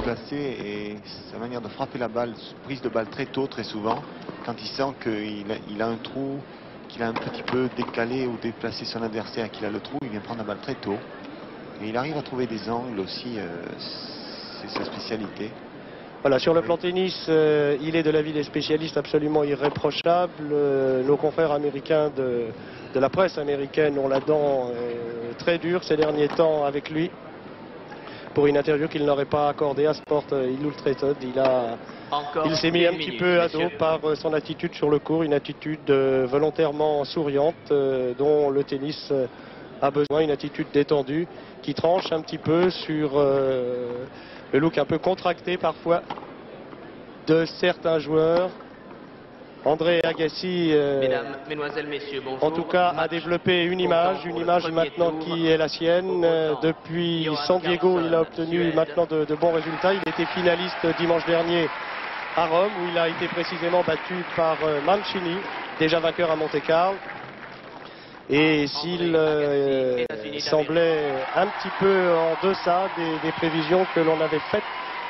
déplacé et sa manière de frapper la balle, prise de balle très tôt, très souvent, quand il sent qu'il a un trou, qu'il a un petit peu décalé ou déplacé son adversaire, qu'il a le trou, il vient prendre la balle très tôt. Et il arrive à trouver des angles aussi, c'est sa spécialité. Voilà, sur le plan tennis, il est de l'avis des spécialistes absolument irréprochable. Nos confrères américains de la presse américaine ont la dent très dure ces derniers temps avec lui pour une interview qu'il n'aurait pas accordée à Sport Illustrated. Il s'est mis un petit peu à dos par son attitude sur le court, une attitude volontairement souriante dont le tennis a besoin, une attitude détendue qui tranche un petit peu sur le look un peu contracté parfois de certains joueurs. André Agassi, Mesdames, Mesdemoiselles, Messieurs, bonjour. en tout cas, a développé une image maintenant qui est la sienne. Depuis San Diego, il a obtenu maintenant de bons résultats. Il était finaliste dimanche dernier à Rome, où il a été précisément battu par Mancini, déjà vainqueur à Monte-Carlo. Et s'il semblait un petit peu en deçà des prévisions que l'on avait faites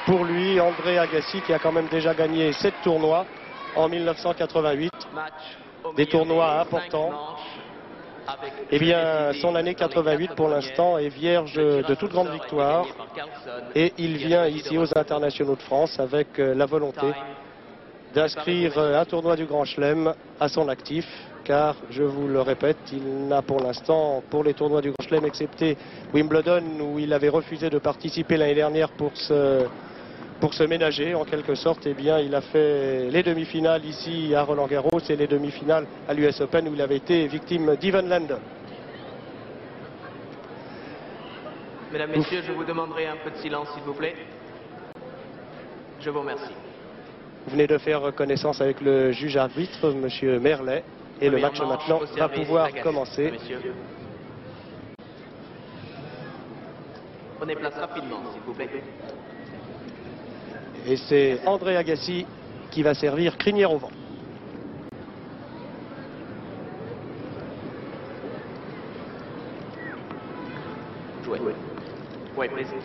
pour lui, André Agassi, qui a quand même déjà gagné 7 tournois en 1988, des tournois importants, eh bien son année 88 pour l'instant est vierge de toute grande victoire et il vient ici aux internationaux de France avec la volonté d'inscrire un tournoi du Grand Chelem à son actif, car je vous le répète, il n'a pour l'instant, pour les tournois du Grand Chelem, excepté Wimbledon où il avait refusé de participer l'année dernière pour se ménager en quelque sorte, eh bien il a fait les demi-finales ici à Roland-Garros et les demi-finales à l'US Open où il avait été victime d'Ivan Lendl. Mesdames, Messieurs, je vous demanderai un peu de silence s'il vous plaît. Je vous remercie. Vous venez de faire connaissance avec le juge arbitre, M. Merlet, et le match maintenant va pouvoir commencer. Messieurs. Prenez place rapidement s'il vous plaît. Et c'est André Agassi qui va servir crinière au vent. Jouez. Oui, plaisir.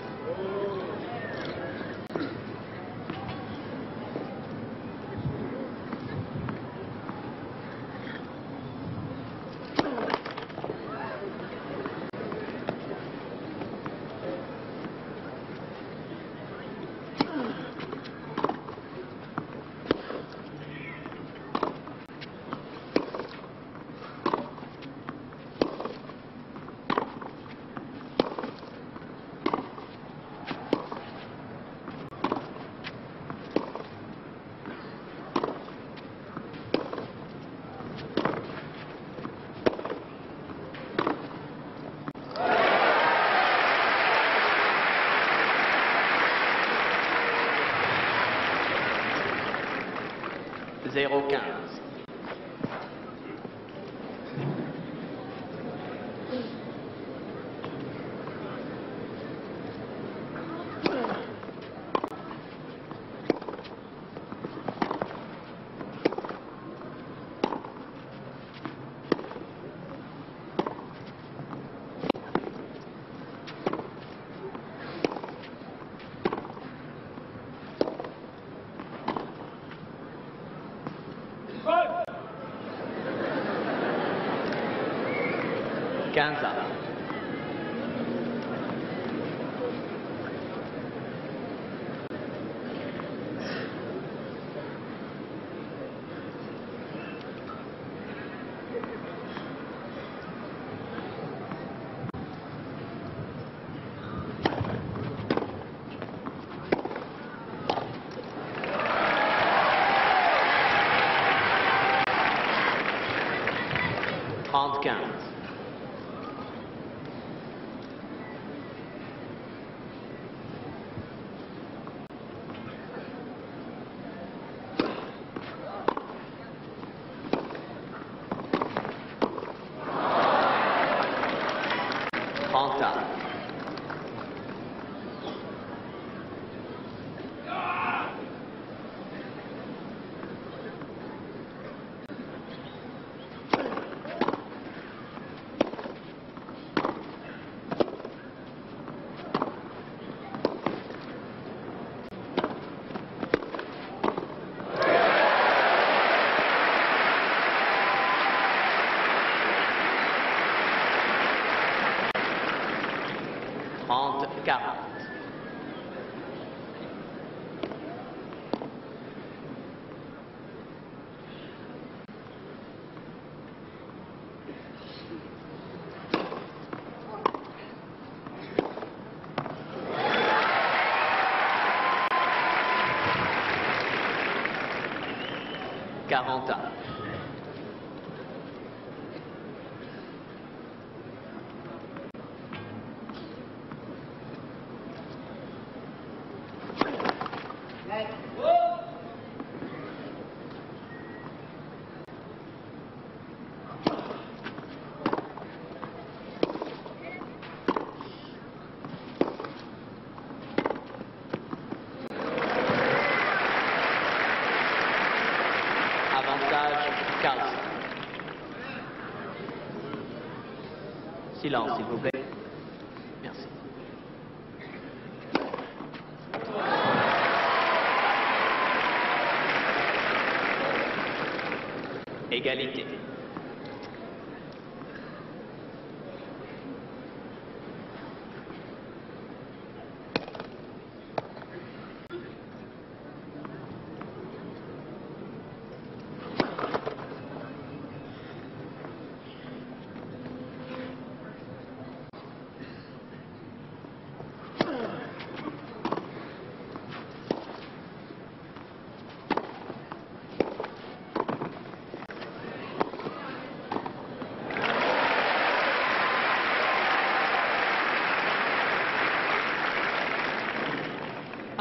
Zéro 15. Quinze. 40 ans. Avantage Carlson. Silence, s'il vous plaît. Merci. Égalité.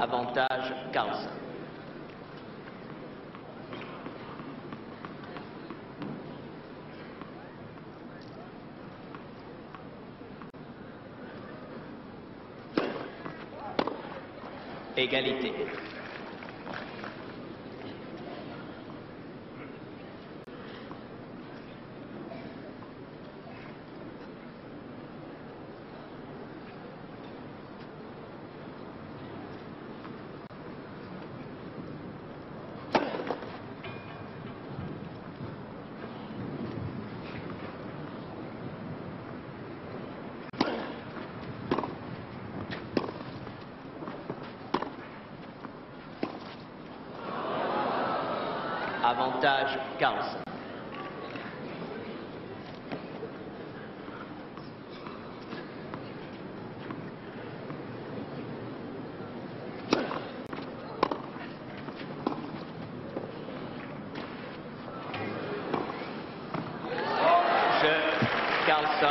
Avantage Carlson. Égalité. Avantage Carlson. Carlson.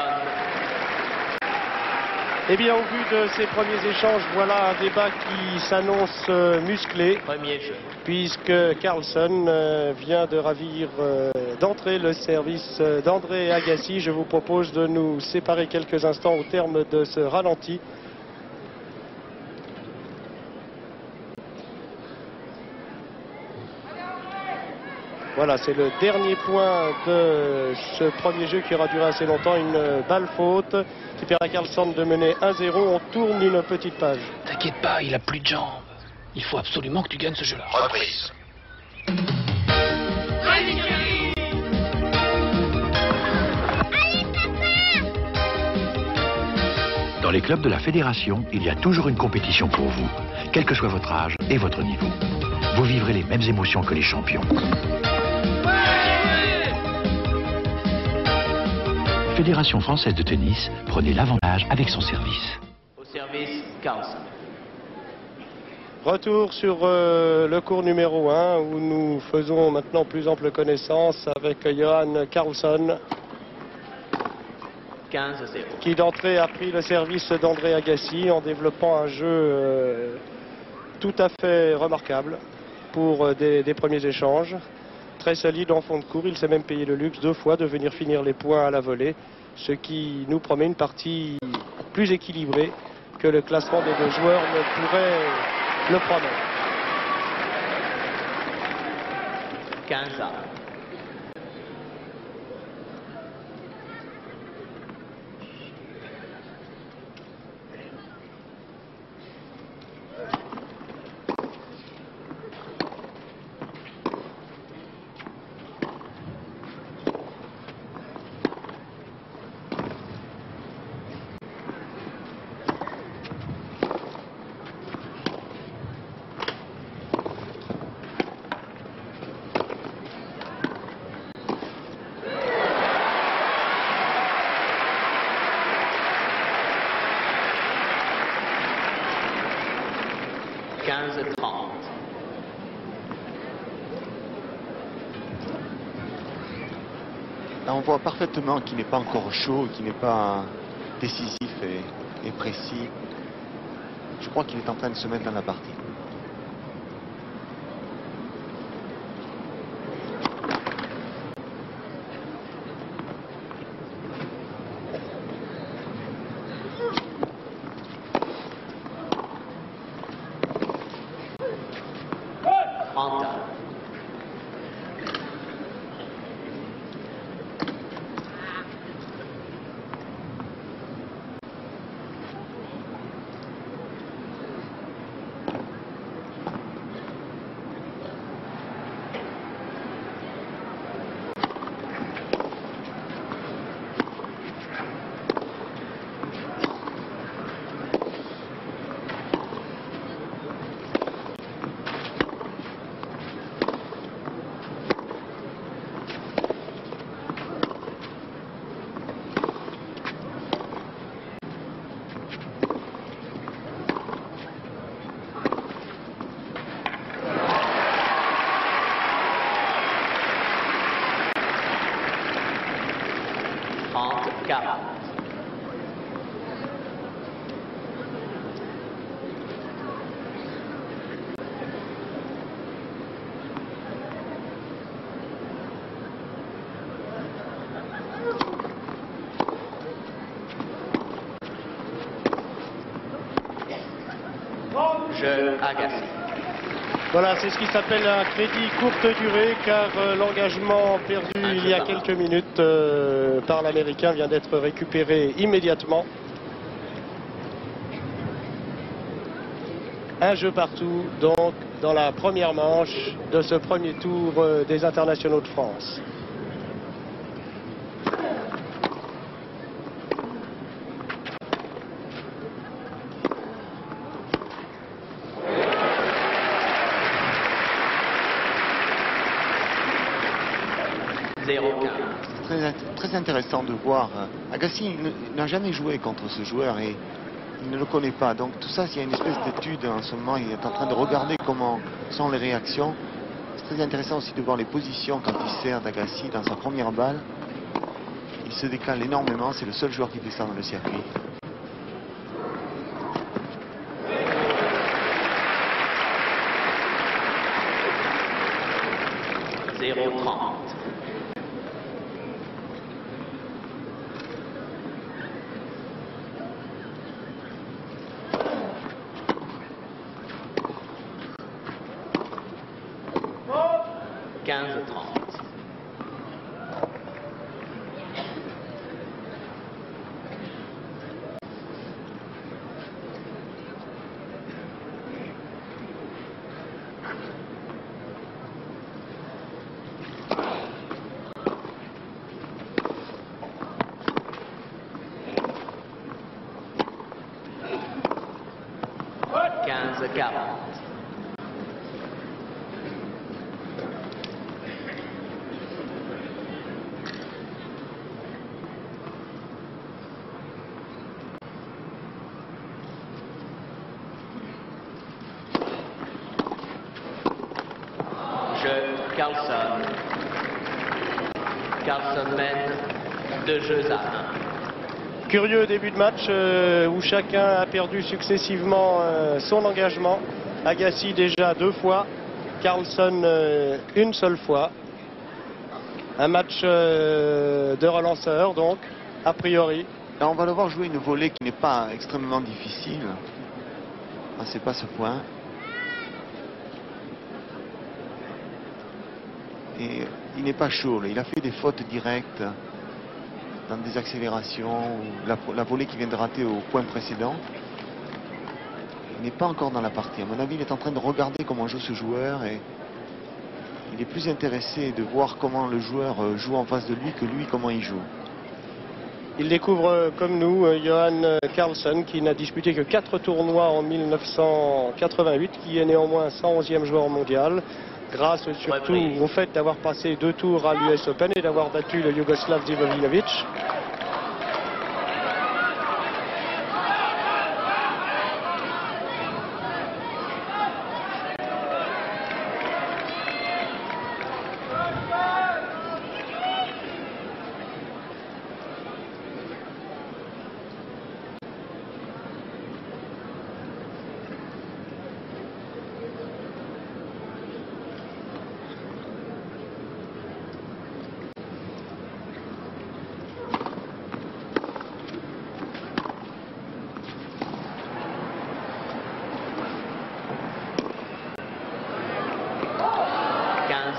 Eh bien, au vu de ces premiers échanges, voilà un débat qui s'annonce musclé, Premier jeu. puisque Carlson vient de ravir d'entrée le service d'André Agassi. Je vous propose de nous séparer quelques instants au terme de ce ralenti. Voilà, c'est le dernier point de ce premier jeu qui aura duré assez longtemps. Une balle faute qui permet à Carlson de mener 1-0. On tourne une petite page. T'inquiète pas, il a plus de jambes. Il faut absolument que tu gagnes ce jeu-là. Reprise. Dans les clubs de la Fédération, il y a toujours une compétition pour vous, quel que soit votre âge et votre niveau. Vous vivrez les mêmes émotions que les champions. Fédération française de tennis, prenez l'avantage avec son service. Au service Carlson. Retour sur le cours numéro 1 où nous faisons maintenant plus ample connaissance avec Johan Carlson 15-0. qui d'entrée a pris le service d'André Agassi en développant un jeu tout à fait remarquable pour des premiers échanges. Très solide en fond de cours, il s'est même payé le luxe 2 fois de venir finir les points à la volée, ce qui nous promet une partie plus équilibrée que le classement des deux joueurs ne pourrait le promettre. 15 ans. Là, on voit parfaitement qu'il n'est pas encore chaud, qu'il n'est pas décisif et précis. Je crois qu'il est en train de se mettre dans la partie. Jeu Agassi. Voilà, c'est ce qui s'appelle un crédit courte durée, car l'engagement perdu il y a quelques minutes par l'Américain vient d'être récupéré immédiatement. Un jeu partout, donc, dans la première manche de ce premier tour des internationaux de France. Très intéressant de voir. Agassi n'a jamais joué contre ce joueur et il ne le connaît pas. Donc tout ça, il y a une espèce d'étude en ce moment. Il est en train de regarder comment sont les réactions. C'est très intéressant aussi de voir les positions quand il sert d'Agassi dans sa première balle. Il se décale énormément. C'est le seul joueur qui descend dans le circuit. Carlson. Carlson mène 2 jeux à 1. Curieux début de match où chacun a perdu successivement son engagement. Agassi déjà 2 fois, Carlson une seule fois. Un match de relanceur donc, a priori. Là, on va le voir jouer une volée qui n'est pas extrêmement difficile. Ah, c'est pas ce point. Et il n'est pas chaud, là. Il a fait des fautes directes dans des accélérations, ou la volée qui vient de rater au point précédent. Il n'est pas encore dans la partie. À mon avis, il est en train de regarder comment joue ce joueur et il est plus intéressé de voir comment le joueur joue en face de lui que lui comment il joue. Il découvre comme nous Johan Carlson qui n'a disputé que 4 tournois en 1988, qui est néanmoins 111e joueur mondial. Grâce surtout au fait d'avoir passé 2 tours à l'US Open et d'avoir battu le Yougoslave Divovinovic.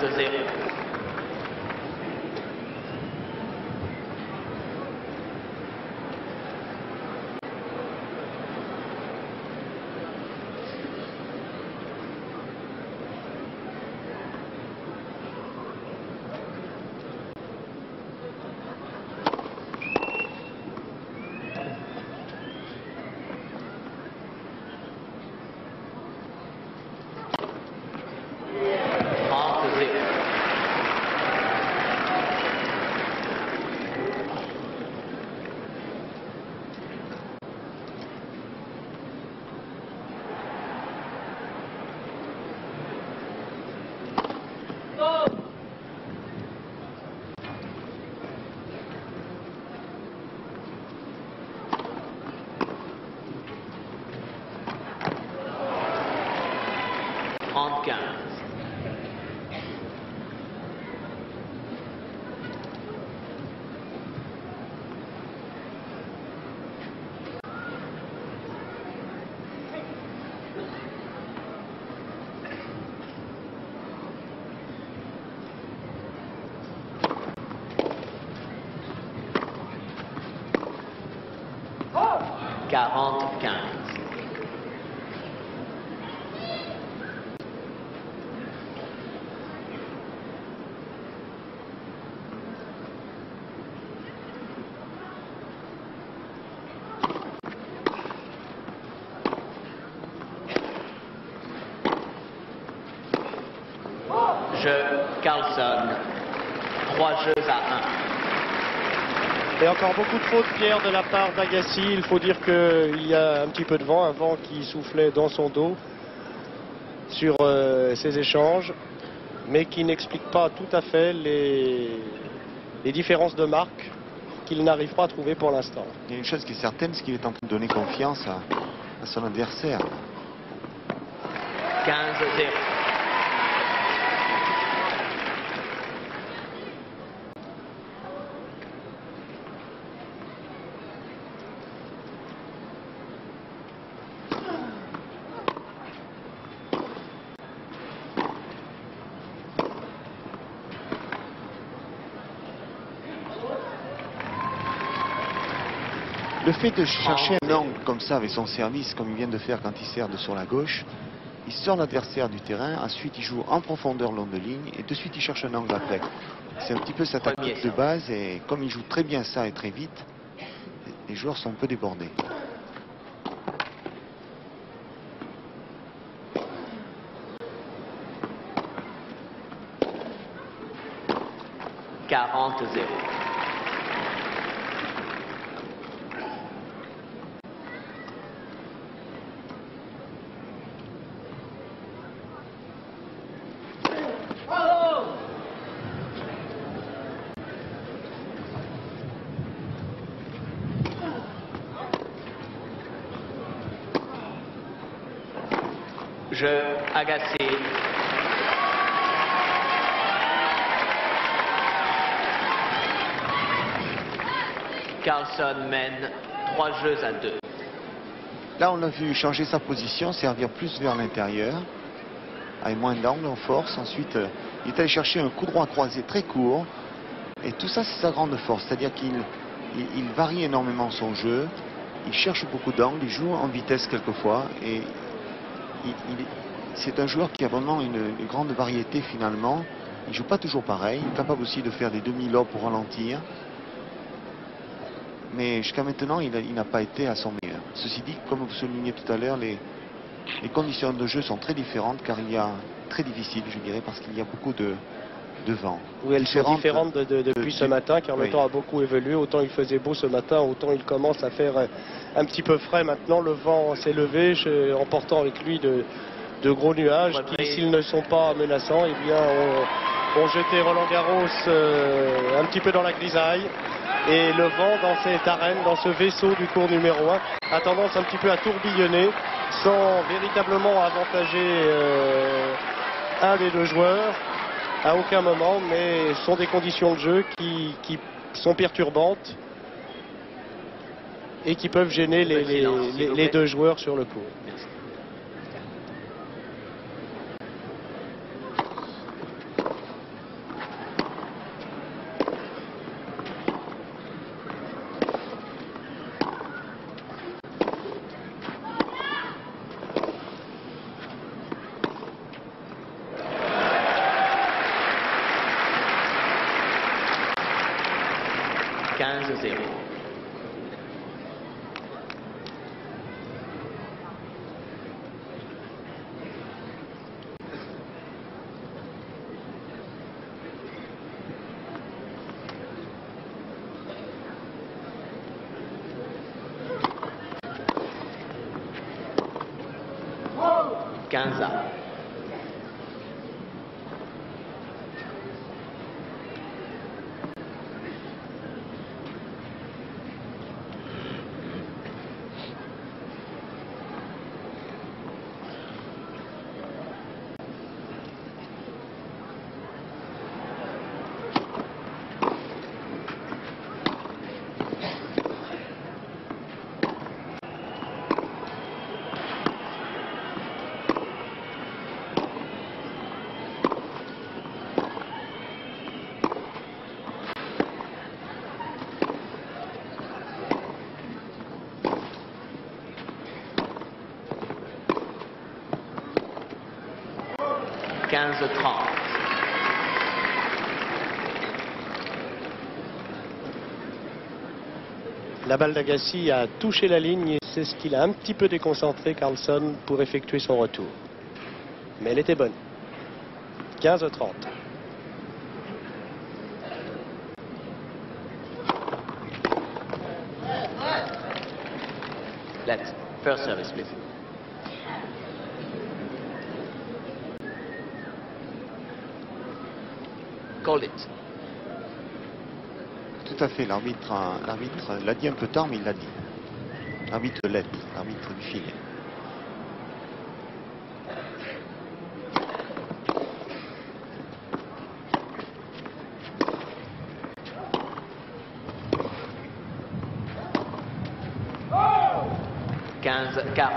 15-0. Carlson, 3 jeux à 1. Et encore beaucoup de fautes, Pierre, de la part d'Agassi. Il faut dire qu'il y a un petit peu de vent, un vent qui soufflait dans son dos sur ces échanges, mais qui n'explique pas tout à fait les différences de marque qu'il n'arrive pas à trouver pour l'instant. Il y a une chose qui est certaine, c'est qu'il est en train de donner confiance à son adversaire. 15-0. Le fait de chercher un angle comme ça avec son service, comme il vient de faire quand il sert de sur la gauche, il sort l'adversaire du terrain, ensuite il joue en profondeur long de ligne et de suite il cherche un angle après. C'est un petit peu sa tactique de base et comme il joue très bien ça et très vite, les joueurs sont un peu débordés. Jeu Agassi. Carlson mène 3 jeux à 2. Là, on l'a vu changer sa position, servir plus vers l'intérieur, avec moins d'angle en force. Ensuite, il est allé chercher un coup droit croisé très court. Et tout ça, c'est sa grande force. C'est-à-dire qu'il varie énormément son jeu. Il cherche beaucoup d'angles, il joue en vitesse quelquefois. Et c'est un joueur qui a vraiment une grande variété finalement. Il ne joue pas toujours pareil. Il est capable aussi de faire des demi-lobes pour ralentir. Mais jusqu'à maintenant, il n'a pas été à son meilleur. Ceci dit, comme vous soulignez tout à l'heure, les conditions de jeu sont très différentes car il y a très difficile, je dirais, parce qu'il y a beaucoup de vent. Oui, elles sont différentes depuis ce matin car le temps a beaucoup évolué. Autant il faisait beau ce matin, autant il commence à faire un petit peu frais maintenant. Le vent s'est levé, emportant avec lui de gros nuages qui, s'ils ne sont pas menaçants, eh bien, ont jeté Roland Garros un petit peu dans la grisaille. Et le vent dans cette arène, dans ce vaisseau du cours numéro 1, a tendance un petit peu à tourbillonner sans véritablement avantager un des deux joueurs à aucun moment, mais ce sont des conditions de jeu qui sont perturbantes et qui peuvent gêner les deux joueurs sur le court. 15-0. Quinze. La balle d'Agassi a touché la ligne et c'est ce qu'il a un petit peu déconcentré Carlson pour effectuer son retour. Mais elle était bonne. 15-30. Let's. First service, please. Called it. Tout à fait, l'arbitre l'a dit un peu tard, mais il l'a dit. L'arbitre de lettre, l'arbitre du filet. « 15-40.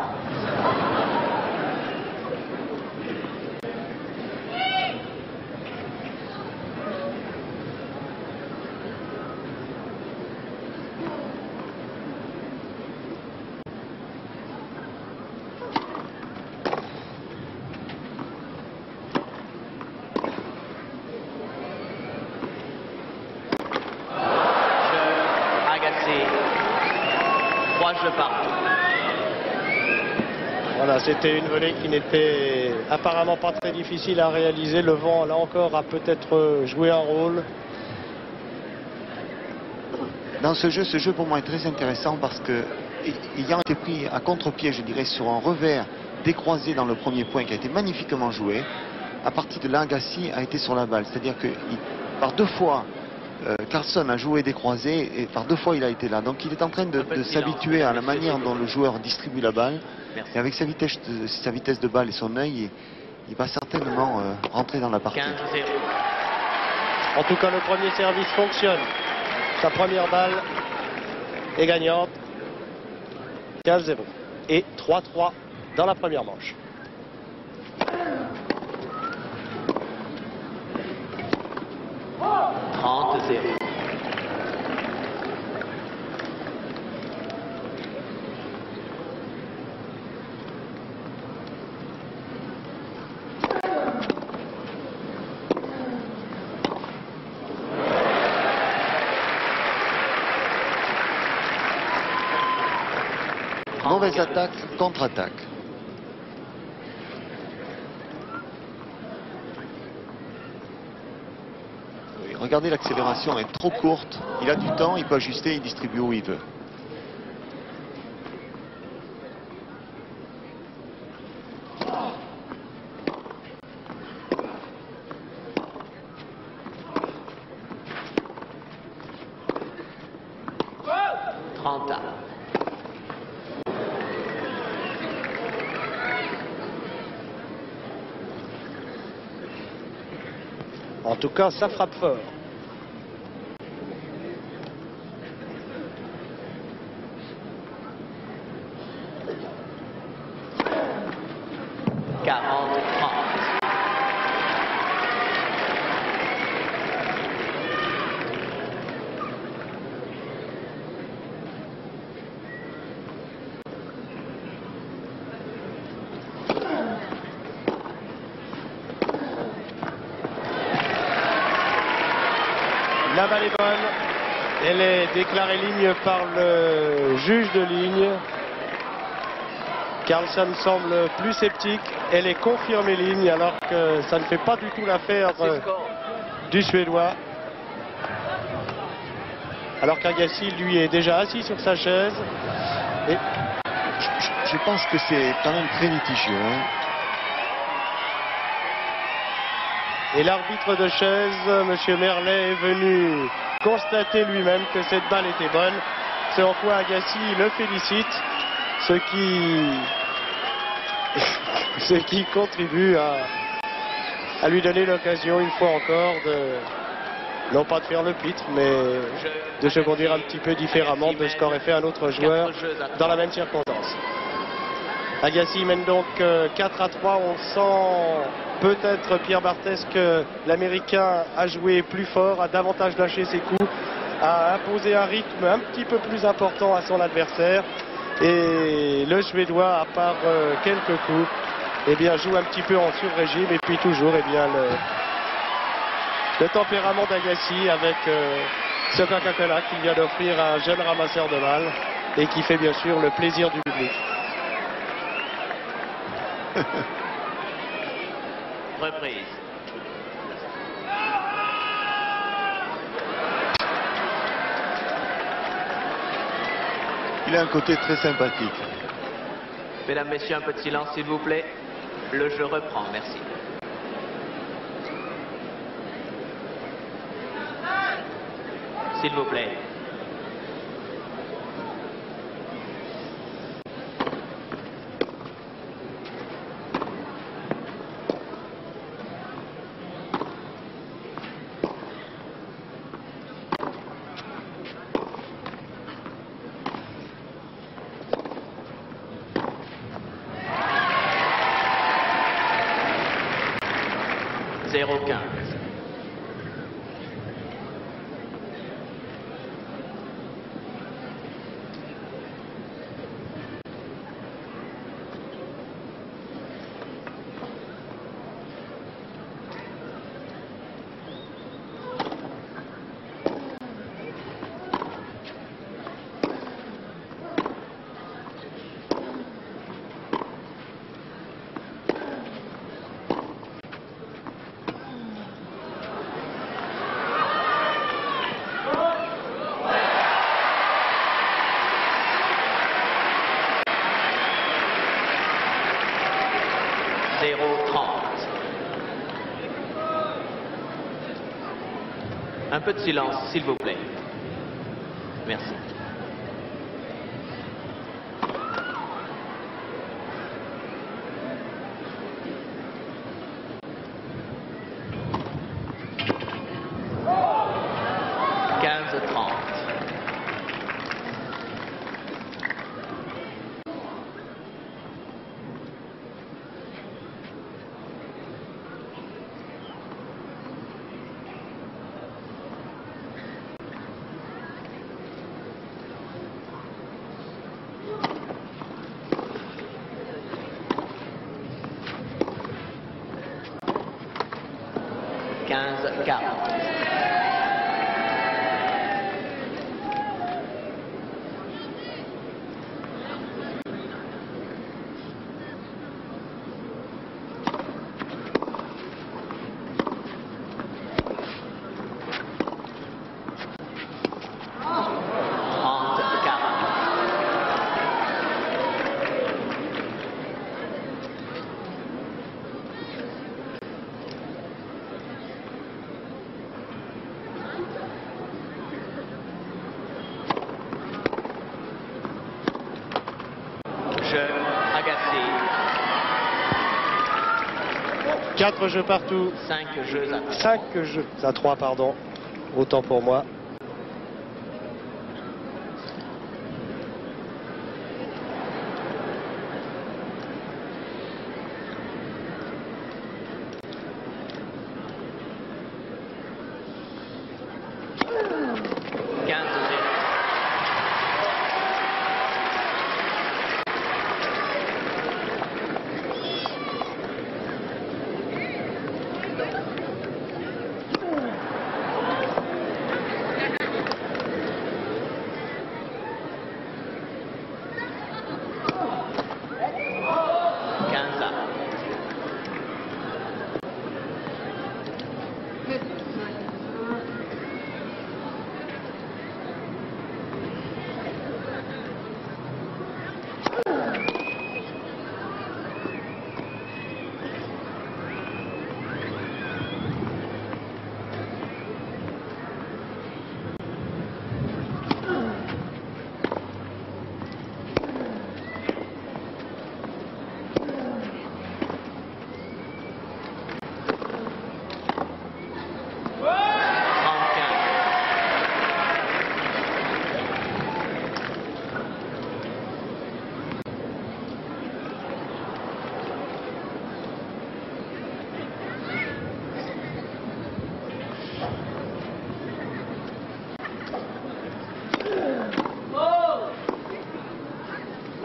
Je pars. Voilà, c'était une volée qui n'était apparemment pas très difficile à réaliser. Le vent, là encore, a peut-être joué un rôle. Dans ce jeu pour moi est très intéressant parce que, ayant été pris à contre-pied, je dirais, sur un revers décroisé dans le premier point qui a été magnifiquement joué, à partir de là, Agassi a été sur la balle. C'est-à-dire que par deux fois, Carlson a joué décroisé et par deux fois il a été là. Donc il est en train de s'habituer à la manière dont le joueur distribue la balle. Et avec sa vitesse de balle et son œil, il va certainement rentrer dans la partie. 15-0. En tout cas, le premier service fonctionne. Sa première balle est gagnante. 15-0. Et 3-3 dans la première manche. Mauvaise attaque, contre-attaque. Oui, regardez, l'accélération est trop courte. Il a du temps, il peut ajuster, il distribue où il veut. En tout cas, ça frappe fort. La balle est bonne. Elle est déclarée ligne par le juge de ligne. Carlson semble plus sceptique. Elle est confirmée ligne alors que ça ne fait pas du tout l'affaire du Suédois. Alors qu'Agassi, lui, est déjà assis sur sa chaise. Et je pense que c'est quand même très litigieux. Hein. Et l'arbitre de chaise, M. Merlet, est venu constater lui-même que cette balle était bonne. C'est en quoi Agassi le félicite, ce qui contribue à lui donner l'occasion une fois encore non pas de faire le pitre, mais de se conduire un petit peu différemment de ce qu'aurait fait un autre joueur dans la même circonstance. Agassi mène donc 4-3. On sent peut-être, Pierre Barthès, que l'Américain a joué plus fort, a davantage lâché ses coups, a imposé un rythme un petit peu plus important à son adversaire. Et le Suédois, à part quelques coups, eh bien, joue un petit peu en sur-régime. Et puis toujours, eh bien, le tempérament d'Agassi avec ce Coca-Cola qu'il vient d'offrir à un jeune ramasseur de balles et qui fait bien sûr le plaisir du public. Reprise. Il a un côté très sympathique. Mesdames, Messieurs, un peu de silence s'il vous plaît. Le jeu reprend, merci. S'il vous plaît. Un peu de silence, s'il vous plaît. Merci. Agassi. 4 jeux partout. 5 jeux à 3. 5 jeux à 3, pardon. Autant pour moi.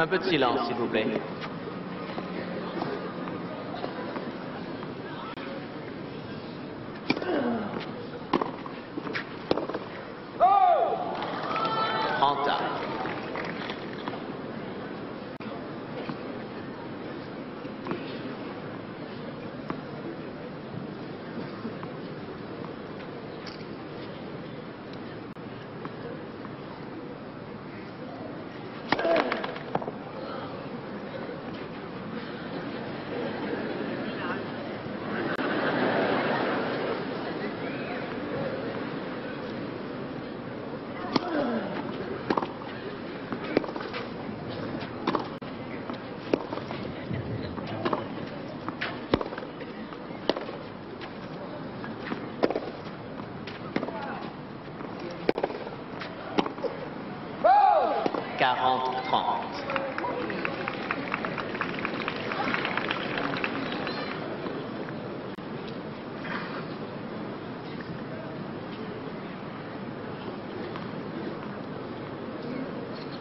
Un peu de silence, s'il vous plaît. Renta.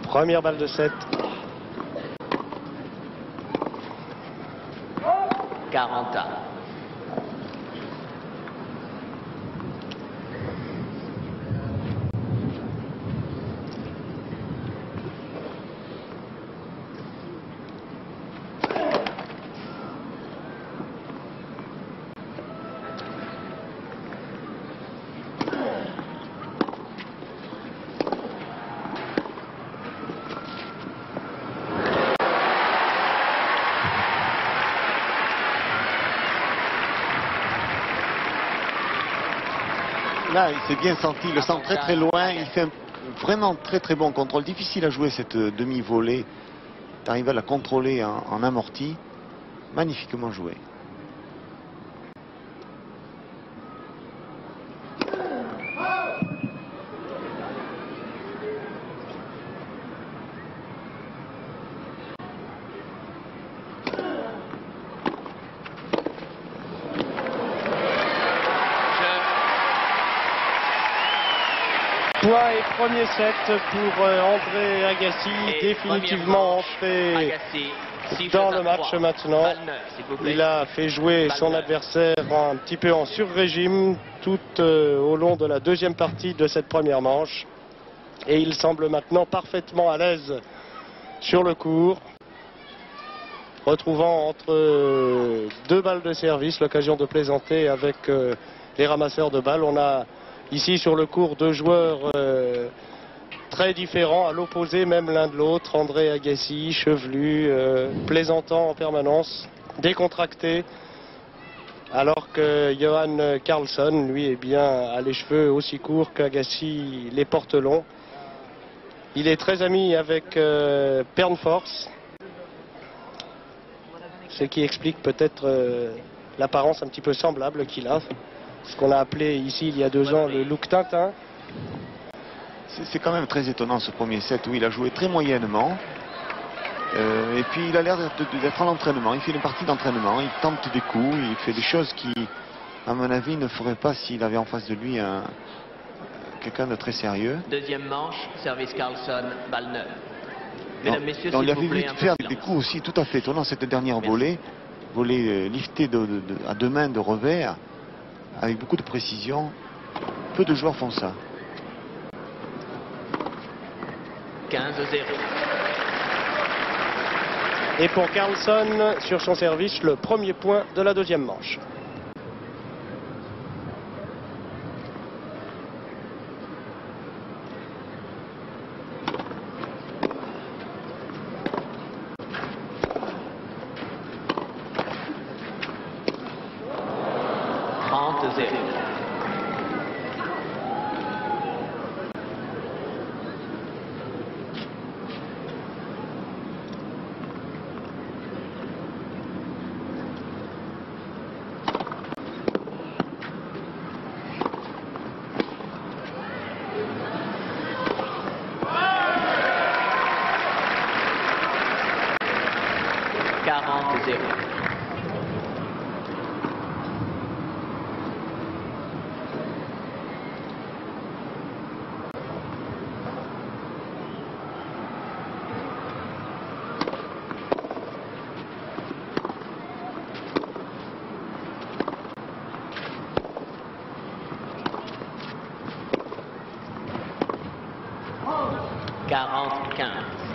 Première balle de 7. 40. Là, il s'est bien senti, il le sent très très loin, il fait un vraiment très très bon contrôle. Difficile à jouer cette demi-volée, d'arriver à la contrôler en amorti. Magnifiquement joué. Point et premier set pour André Agassi, définitivement entré dans le match maintenant. Il a fait jouer son adversaire un petit peu en sur-régime tout au long de la deuxième partie de cette première manche. Et il semble maintenant parfaitement à l'aise sur le court, retrouvant entre deux balles de service l'occasion de plaisanter avec les ramasseurs de balles. On a ici sur le court deux joueurs très différents, à l'opposé même l'un de l'autre. André Agassi, chevelu, plaisantant en permanence, décontracté. Alors que Johan Carlsson, lui, eh bien, a les cheveux aussi courts qu'Agassi les porte longs. Il est très ami avec Pernfors, ce qui explique peut-être l'apparence un petit peu semblable qu'il a. Ce qu'on a appelé ici il y a 2 ans le look Tintin. C'est quand même très étonnant ce premier set où il a joué très moyennement. Et puis il a l'air d'être en entraînement. Il fait une partie d'entraînement, il tente des coups, il fait des choses qui, à mon avis, ne ferait pas s'il avait en face de lui quelqu'un de très sérieux. Deuxième manche, service Carlsson, balle neuve. Mesdames, messieurs, on s'il lui a vous vu plaît, un peu faire de des silence. coups aussi tout à fait étonnants. Cette dernière volée liftée à 2 mains de revers, avec beaucoup de précision. Peu de joueurs font ça. 15-0. Et pour Carlsson, sur son service, le premier point de la deuxième manche. 40-15.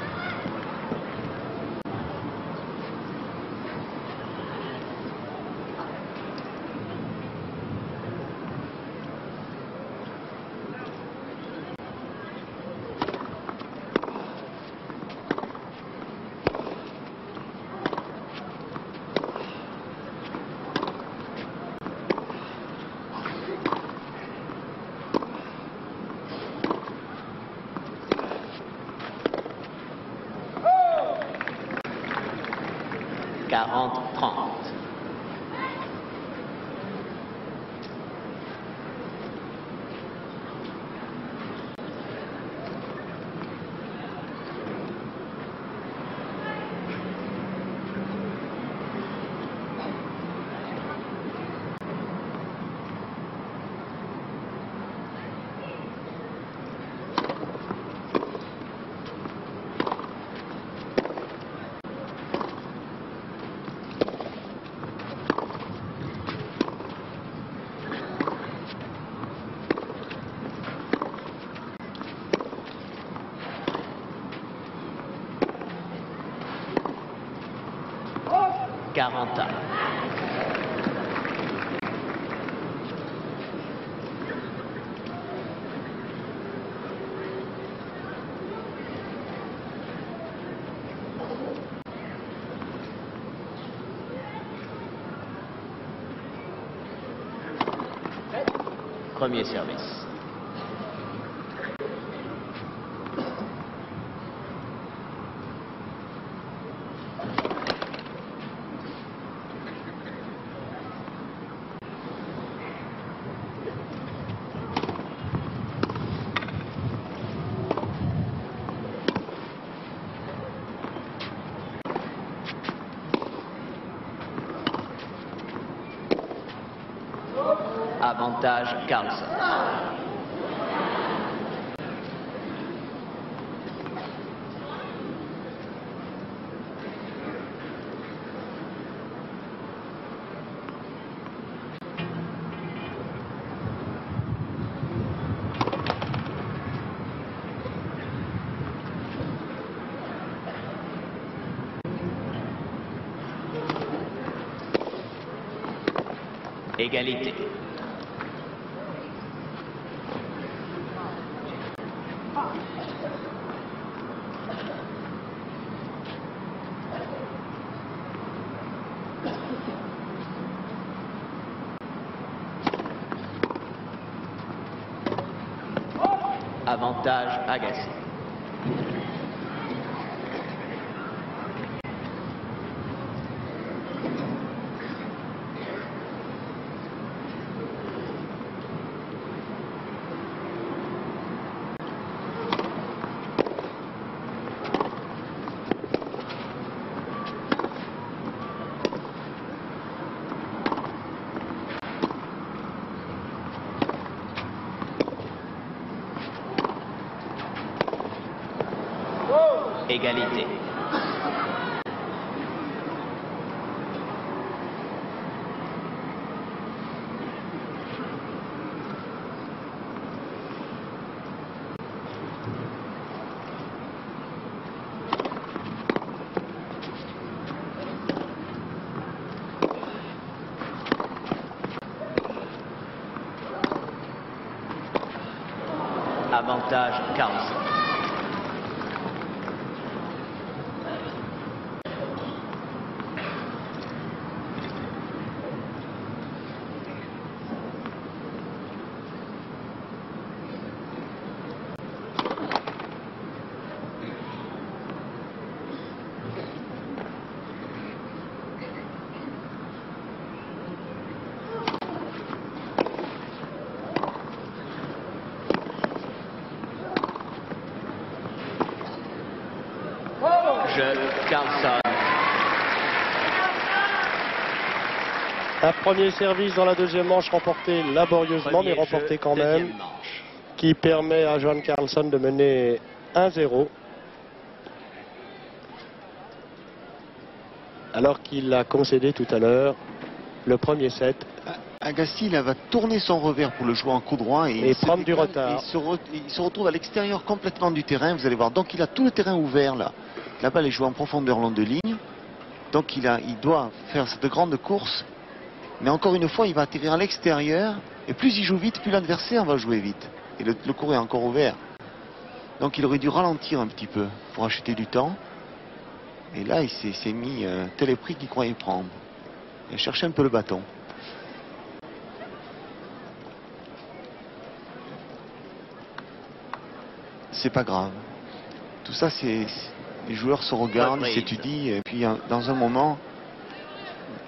Premier service. Avantage Carlsen. Égalité. Avantage Agassi. Égalité. Avantage Carlsen. Carlsen. Un premier service dans la deuxième manche remporté laborieusement, mais remporté quand même, qui permet à Johan Carlsen de mener 1-0. Alors qu'il a concédé tout à l'heure le premier set Agassi là, va tourner son revers pour le jouer en coup droit Et se prendre du décale, retard. et il se retrouve à l'extérieur complètement du terrain, vous allez voir. Donc il a tout le terrain ouvert là. La balle est jouée en profondeur long de ligne. Donc il doit faire cette grande course. Mais encore une fois, il va atterrir à l'extérieur. Et plus il joue vite, plus l'adversaire va jouer vite. Et le cours est encore ouvert. Donc il aurait dû ralentir un petit peu pour acheter du temps. Et là, il s'est mis tel est pris qu'il croyait prendre. Il a cherché un peu le bâton. C'est pas grave. Tout ça, les joueurs se regardent, ils s'étudient. Et puis dans un moment,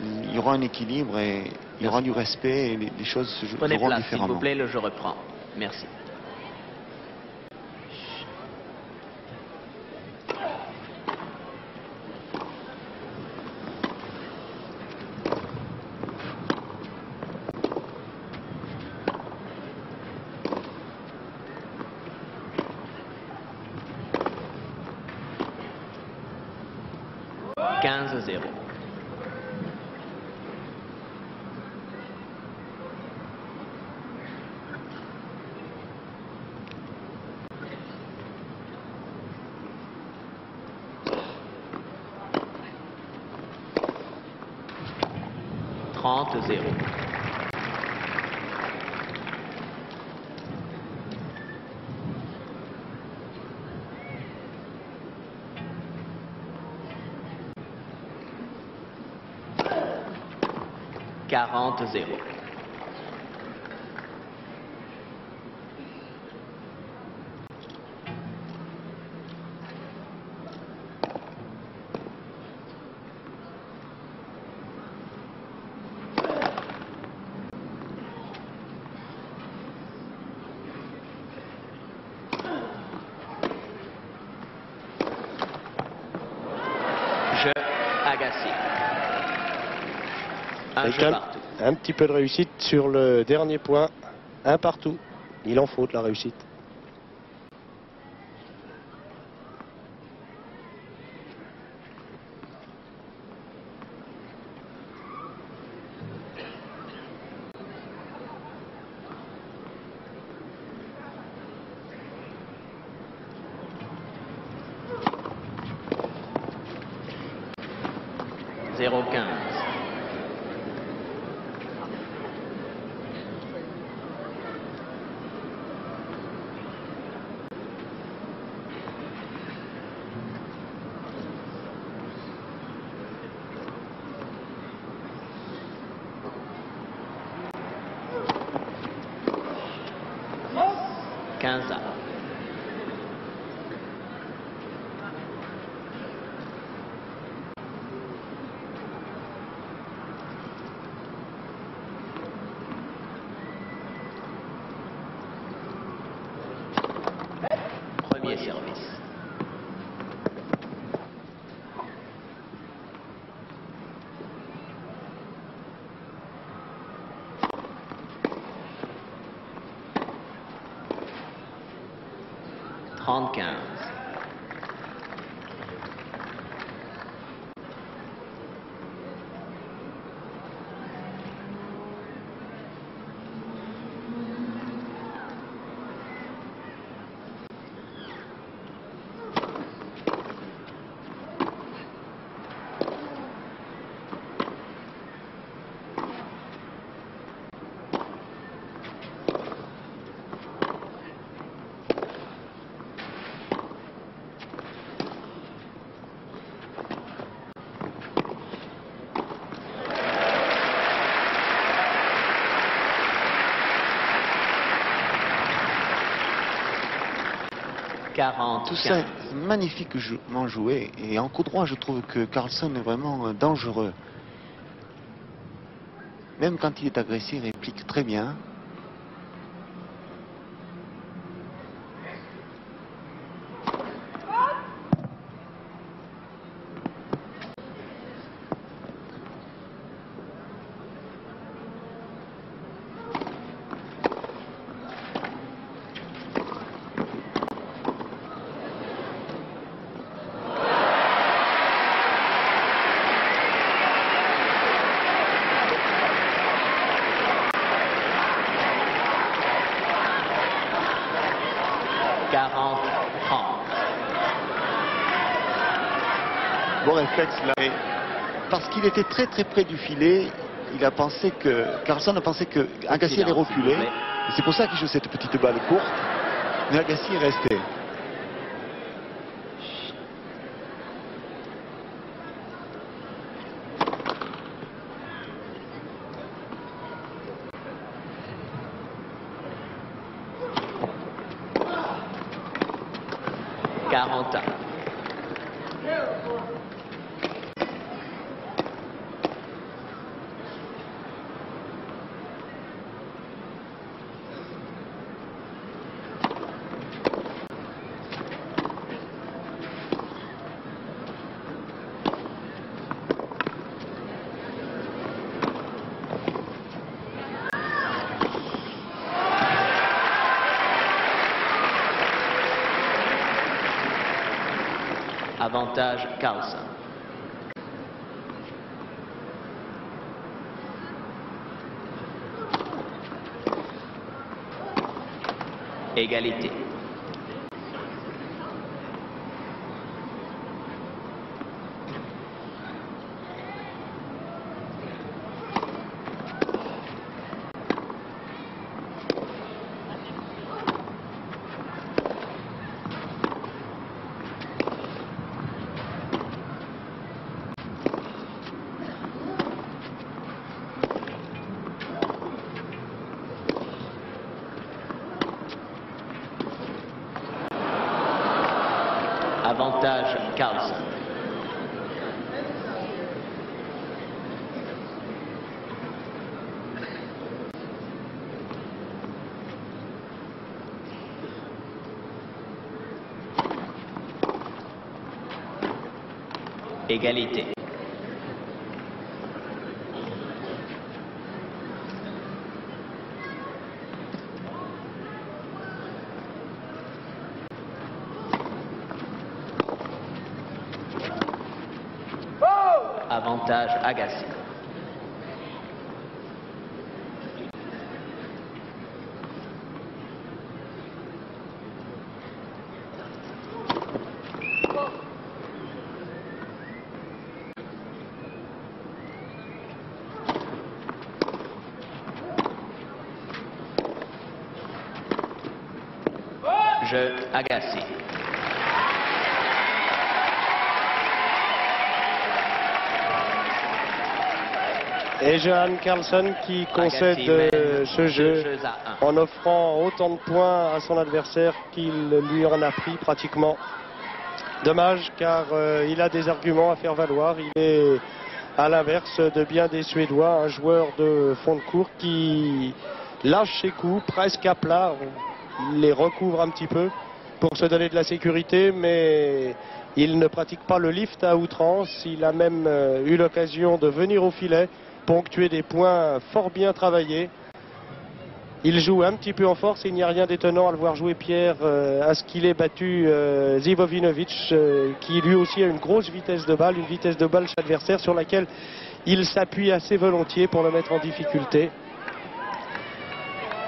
il y aura un équilibre et il y aura du respect et les choses se joueront Prenez place, s'il différemment. vous plaît, le jeu reprend. Merci. « 15-0. « 30-0. » « 40-0. » Jeu Agassi. Un Avec jeu partout. un petit peu de réussite sur le dernier point. Un partout. Il en faut de la réussite. « 0-15. » « 15 ans. » Premier service. « 30-15. » Tout ça est magnifiquement joué. Et en coup droit, je trouve que Carlsen est vraiment dangereux. Même quand il est agressé, il réplique très bien. 40-30. Bon réflexe là. Et parce qu'il était très très près du filet, il a pensé que Carlsen a pensé que Agassi allait reculer. Et c'est pour ça qu'il joue cette petite balle courte. Mais Agassi est resté. Avantage Carlsen. Égalité. Avantage Carlsen. Égalité. Avantage Agassi. Jeu Agassi. Et Johan Carlsen qui concède ce jeu en offrant autant de points à son adversaire qu'il lui en a pris pratiquement. Dommage car il a des arguments à faire valoir. Il est à l'inverse de bien des Suédois, un joueur de fond de court qui lâche ses coups presque à plat. Il les recouvre un petit peu pour se donner de la sécurité, mais il ne pratique pas le lift à outrance. Il a même eu l'occasion de venir au filet, ponctuer des points fort bien travaillés. Il joue un petit peu en force et il n'y a rien d'étonnant à le voir jouer, Pierre, à ce qu'il ait battu Zivovinovic, qui lui aussi a une grosse vitesse de balle, une vitesse de balle chez l'adversaire sur laquelle il s'appuie assez volontiers pour le mettre en difficulté.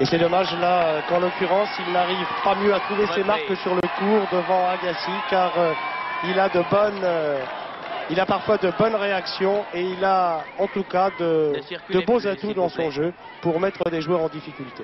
Et c'est dommage là qu'en l'occurrence il n'arrive pas mieux à trouver ses marques que sur le court devant Agassi, car il a parfois de bonnes réactions et il a en tout cas de beaux atouts dans son jeu pour mettre des joueurs en difficulté.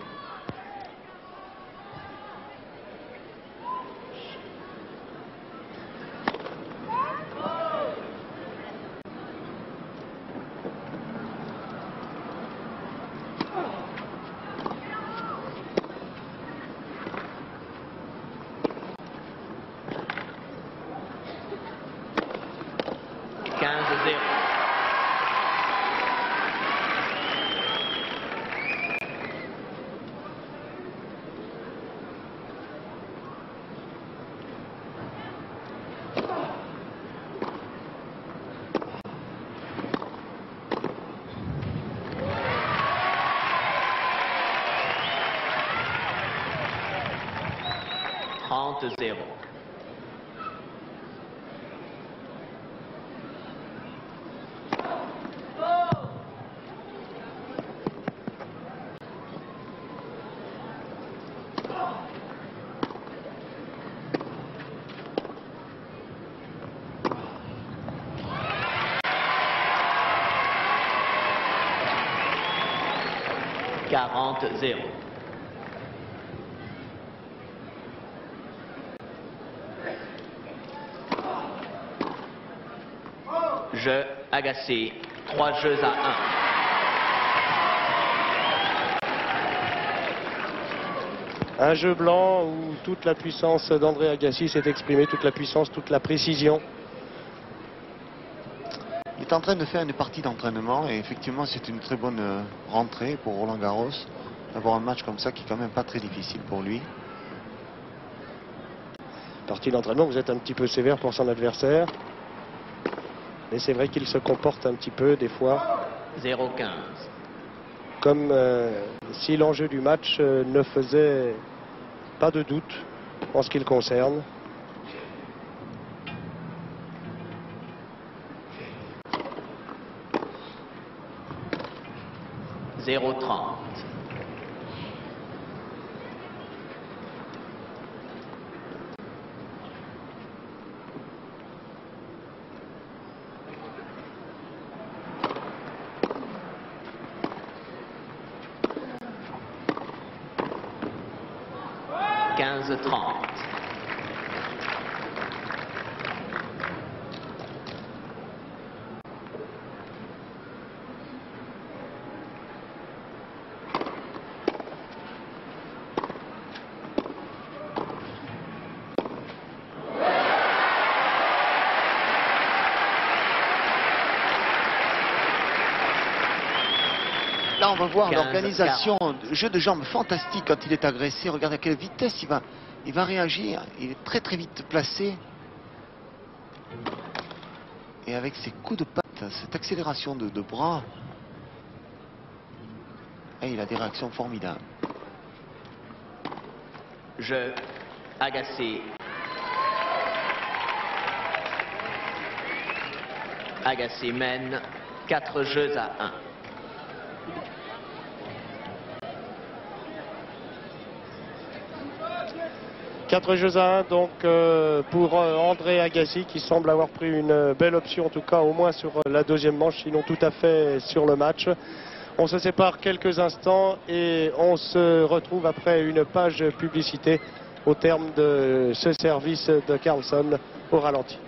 40-0. Jeu Agassi, 3 jeux à 1. Un jeu blanc où toute la puissance d'André Agassi s'est exprimée, toute la puissance, toute la précision. Il est en train de faire une partie d'entraînement et effectivement c'est une très bonne rentrée pour Roland Garros d'avoir un match comme ça qui est quand même pas très difficile pour lui. Partie d'entraînement, vous êtes un petit peu sévère pour son adversaire. Mais c'est vrai qu'il se comporte un petit peu des fois 0-15. comme si l'enjeu du match ne faisait pas de doute en ce qui le concerne. « 0-30. Là, on va voir 15, l'organisation, jeu de jambes fantastique quand il est agressé. Regardez à quelle vitesse il va réagir. Il est très très vite placé. Et avec ses coups de patte, cette accélération de bras, et il a des réactions formidables. Jeu Agassi. Agassi mène 4 jeux à 1. Quatre jeux à 1 donc pour André Agassi qui semble avoir pris une belle option, en tout cas au moins sur la deuxième manche, sinon tout à fait sur le match. On se sépare quelques instants et on se retrouve après une page publicité au terme de ce service de Carlsen au ralenti.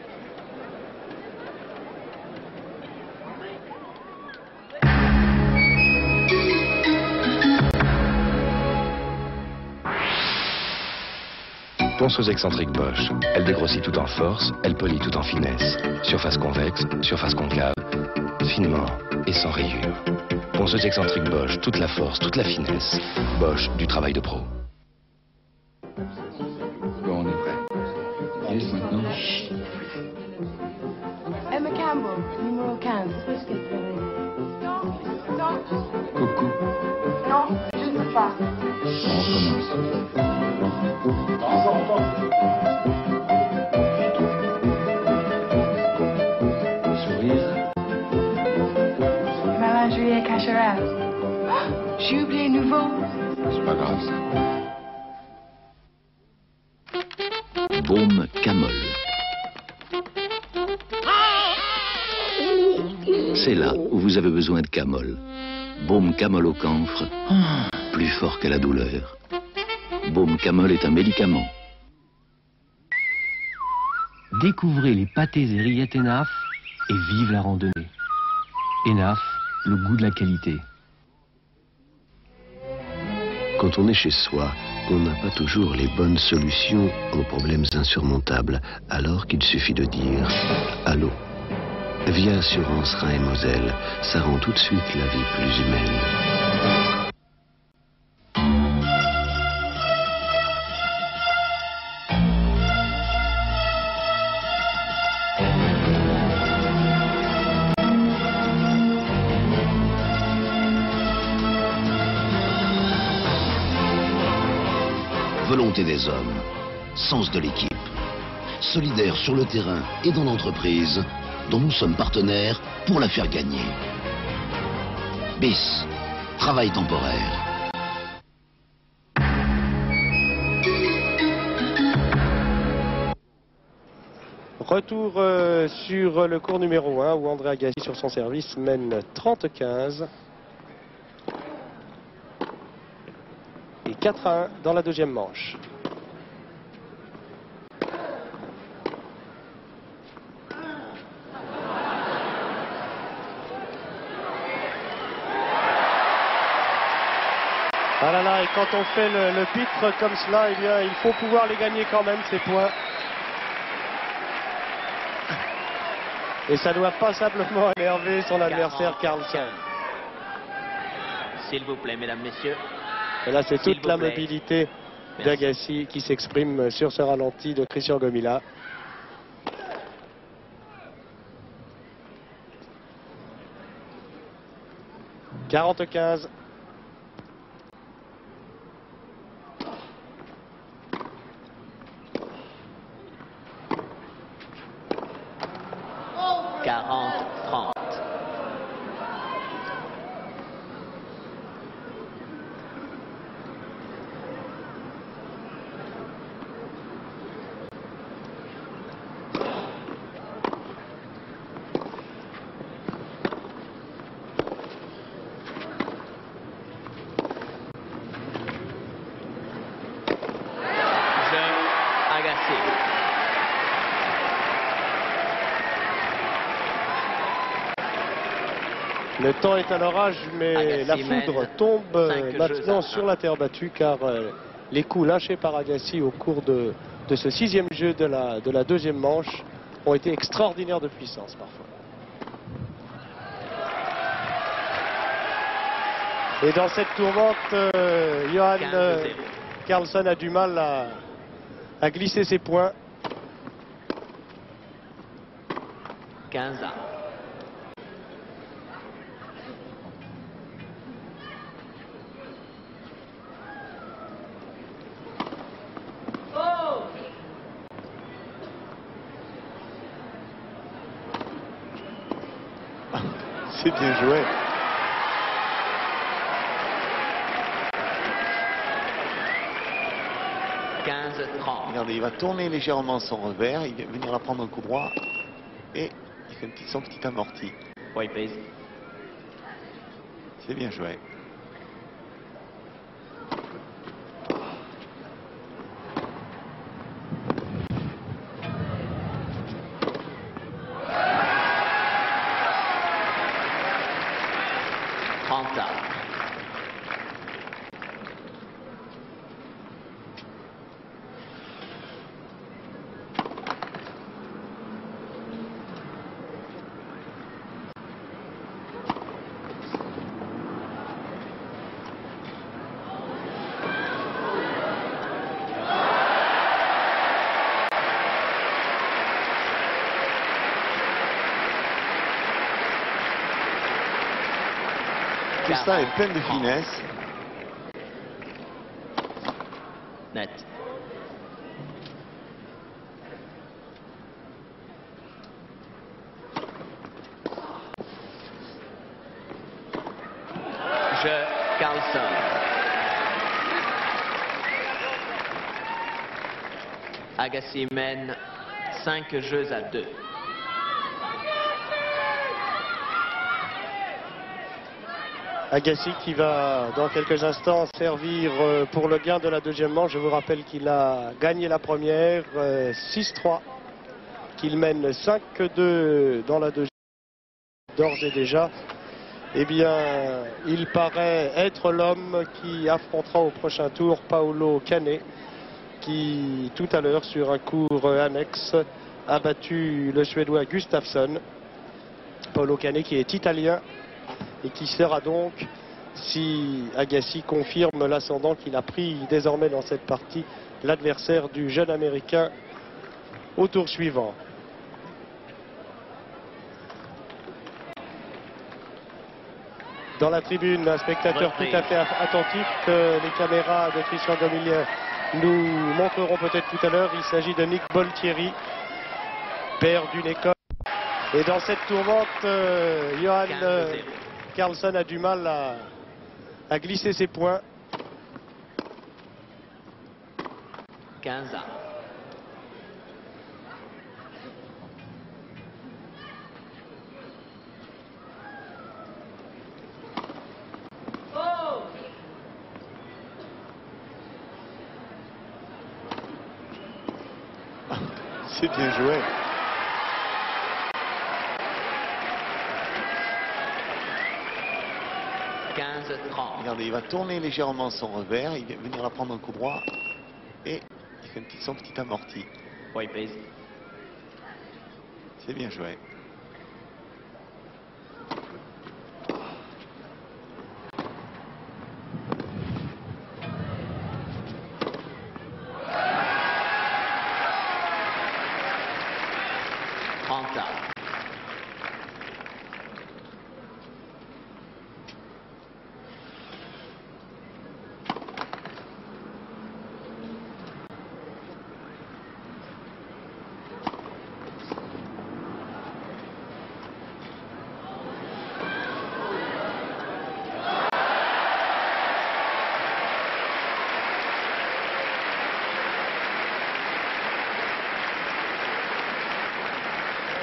Ponceuse excentrique Bosch. Elle dégrossit tout en force, elle polit tout en finesse. Surface convexe, surface concave, finement et sans rayures. Ponceuse excentrique Bosch, toute la force, toute la finesse. Bosch, du travail de pro. Bon, on est prêt. Yes, maintenant. Emma Campbell, numéro 15. Coucou. Non, je ne peux pas. On recommence. Sourire. Ma lingerie est cacherasse. J'ai oublié nouveau. C'est pas grave ça. Baume Camol. C'est là où vous avez besoin de Camol. Baume Camol au camphre, plus fort que la douleur. Baume Camol est un médicament. Découvrez les pâtés et rillettes Enaf et vive la randonnée. Enaf, le goût de la qualité. Quand on est chez soi, on n'a pas toujours les bonnes solutions aux problèmes insurmontables, alors qu'il suffit de dire « Allô ». Via Assurance Rhin et Moselle, ça rend tout de suite la vie plus humaine. Volonté des hommes, sens de l'équipe, solidaire sur le terrain et dans l'entreprise, dont nous sommes partenaires pour la faire gagner. BIS, travail temporaire. Retour sur le cours numéro 1 où André Agassi sur son service mène 30-15. 4-1 dans la deuxième manche. Ah là là, et quand on fait le pitre comme cela, eh bien, il faut pouvoir les gagner quand même, ces points. Et ça ne doit pas simplement énerver son adversaire Carlsen. S'il vous plaît, mesdames, messieurs. Et là, c'est toute la mobilité d'Agassi qui s'exprime sur ce ralenti de Christian Gomila. « 40-15. Le temps est à l'orage, mais la foudre tombe maintenant sur la terre battue, car les coups lâchés par Agassi au cours de ce sixième jeu de la deuxième manche ont été extraordinaires de puissance parfois. Et dans cette tourmente, Johan Carlsen a du mal à glisser ses points. 15 ans. C'est bien joué. Regardez, il va tourner légèrement son revers, il va venir la prendre un coup droit et il fait son petit amorti. C'est bien joué. Tout ça est plein de finesse. Net. Jeu Carlsen. Agassi mène 5 jeux à 2. Agassi qui va dans quelques instants servir pour le gain de la deuxième manche. Je vous rappelle qu'il a gagné la première 6-3, qu'il mène 5-2 dans la deuxième d'ores et déjà. Eh bien, il paraît être l'homme qui affrontera au prochain tour Paolo Canet, qui tout à l'heure sur un cours annexe a battu le Suédois Gustafsson. Paolo Canet qui est italien et qui sera donc, si Agassi confirme l'ascendant qu'il a pris désormais dans cette partie, l'adversaire du jeune Américain au tour suivant. Dans la tribune, un spectateur tout à fait attentif que les caméras de Christian Gomila nous montreront peut-être tout à l'heure. Il s'agit de Nick Boltieri, père d'une école. Et dans cette tourmente, Johan Carlsen a du mal à glisser ses points. 15 ans. C'est bien joué. Regardez, il va tourner légèrement son revers, il va venir la prendre un coup droit et il fait son petit amorti. White please. C'est bien joué.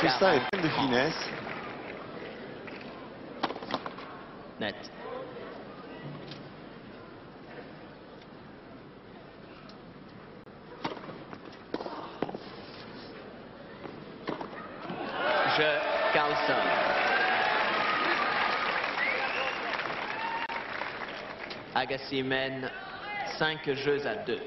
Tout ça est plein de finesse. Net. Carlson. Agassi mène 5 jeux à 2.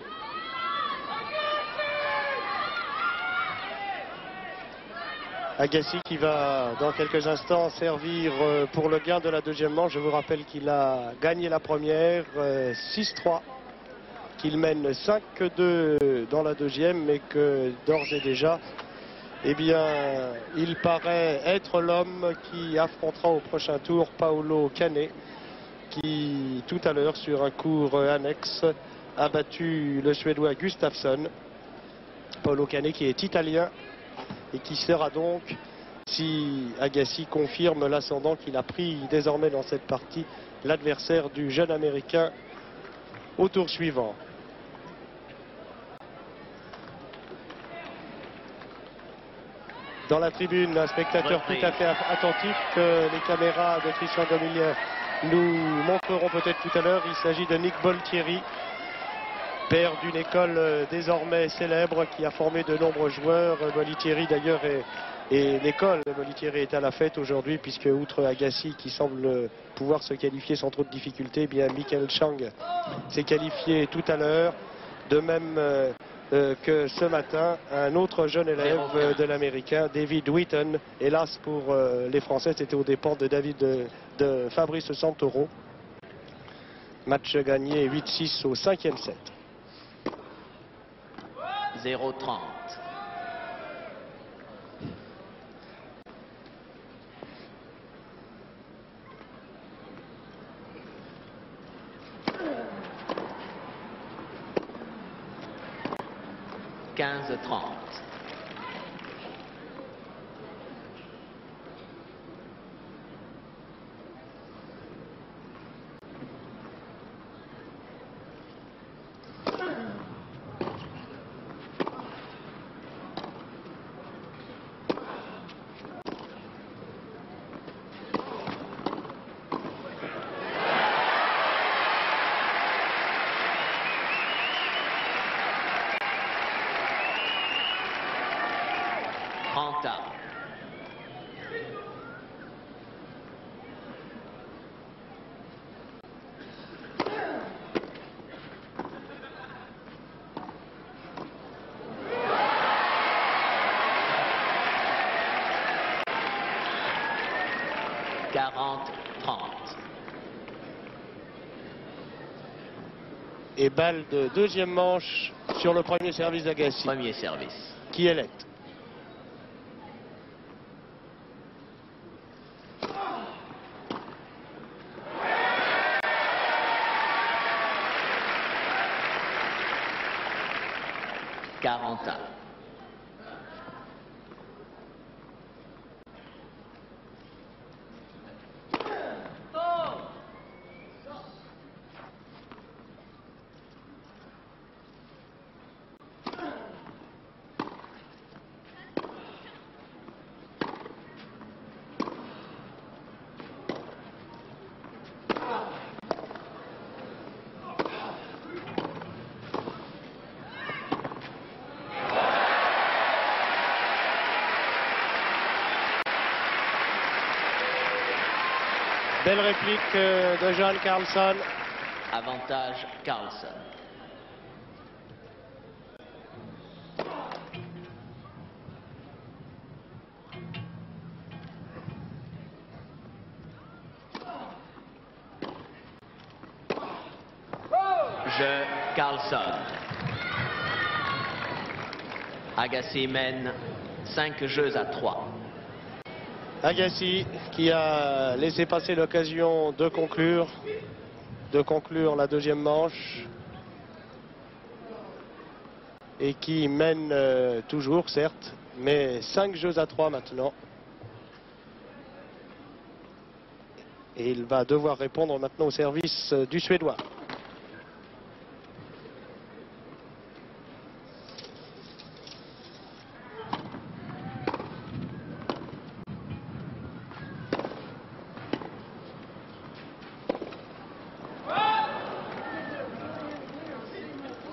Agassi qui va dans quelques instants servir pour le gain de la deuxième manche. Je vous rappelle qu'il a gagné la première 6-3, qu'il mène 5-2 dans la deuxième, mais que d'ores et déjà, eh bien, il paraît être l'homme qui affrontera au prochain tour Paolo Cane, qui tout à l'heure sur un court annexe a battu le Suédois Gustafsson. Paolo Cane qui est italien et qui sera donc, si Agassi confirme l'ascendant qu'il a pris désormais dans cette partie, l'adversaire du jeune américain au tour suivant. Dans la tribune, un spectateur tout à fait attentif que les caméras de Christian Dominier nous montreront peut-être tout à l'heure. Il s'agit de Nick Boltieri, père d'une école désormais célèbre qui a formé de nombreux joueurs. Boltieri d'ailleurs et l'école de Boltieri est à la fête aujourd'hui, puisque outre Agassi qui semble pouvoir se qualifier sans trop de difficultés, eh bien Michael Chang s'est qualifié tout à l'heure. De même que ce matin, un autre jeune élève de l'américain, David Wheaton. Hélas pour les Français, c'était aux dépens de Fabrice Santoro. Match gagné 8-6 au 5e set. 0-30. Et balle de deuxième manche sur le premier service d'Agassi. Premier service. Qui est lent. Belle réplique de Johan Carlsson. Avantage Carlsson. Jeu Carlsson. Agassi mène 5 jeux à 3. Agassi qui a laissé passer l'occasion de conclure la deuxième manche et qui mène toujours, certes, mais 5 jeux à 3 maintenant. Et il va devoir répondre maintenant au service du Suédois.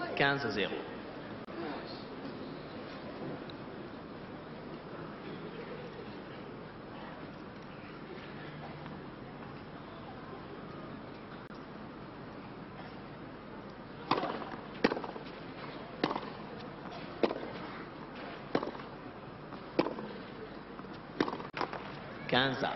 « 15-0. Quinze.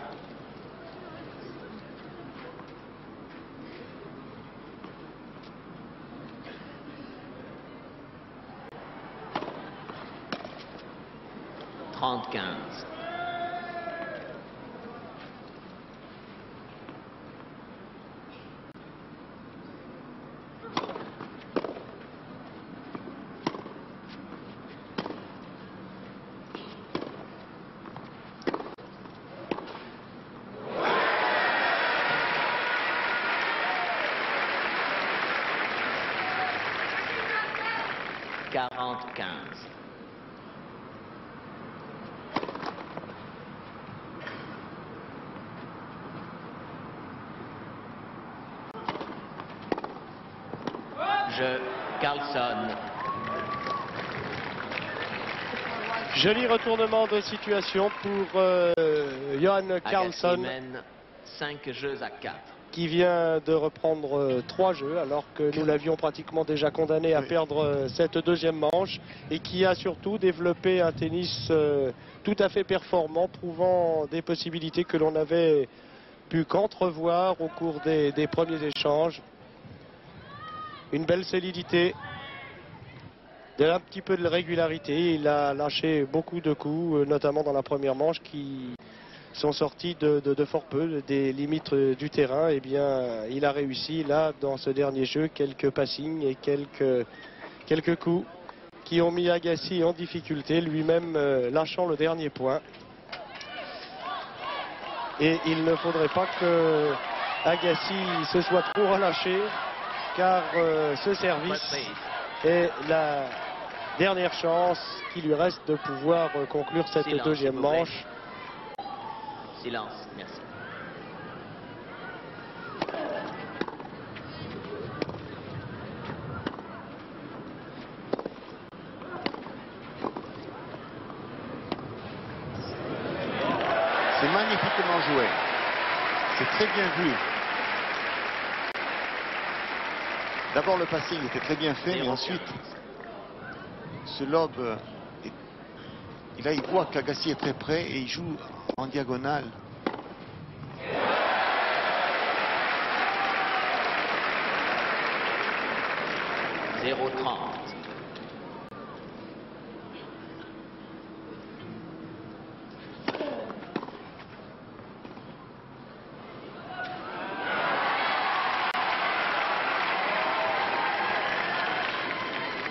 Trente-quinze. Quarante-quinze. Jeu Carlsson. Joli retournement de situation pour Johan Carlsson. Mène 5 jeux à 4. Qui vient de reprendre 3 jeux alors que nous l'avions pratiquement déjà condamné à perdre cette deuxième manche et qui a surtout développé un tennis tout à fait performant, prouvant des possibilités que l'on avait pu qu'entrevoir au cours des premiers échanges. Une belle solidité, un petit peu de régularité. Il a lâché beaucoup de coups, notamment dans la première manche, qui sont sortis de fort peu des limites du terrain. Et bien, il a réussi là, dans ce dernier jeu, quelques passings et quelques coups qui ont mis Agassi en difficulté, lui-même lâchant le dernier point. Et il ne faudrait pas que Agassi se soit trop relâché, car ce service est la dernière chance qui lui reste de pouvoir conclure cette deuxième manche. Silence, merci. C'est magnifiquement joué. C'est très bien vu. D'abord le passing était très bien fait, mais ensuite ce lob, là il voit qu'Agassi est très près et il joue en diagonale. « 0-30.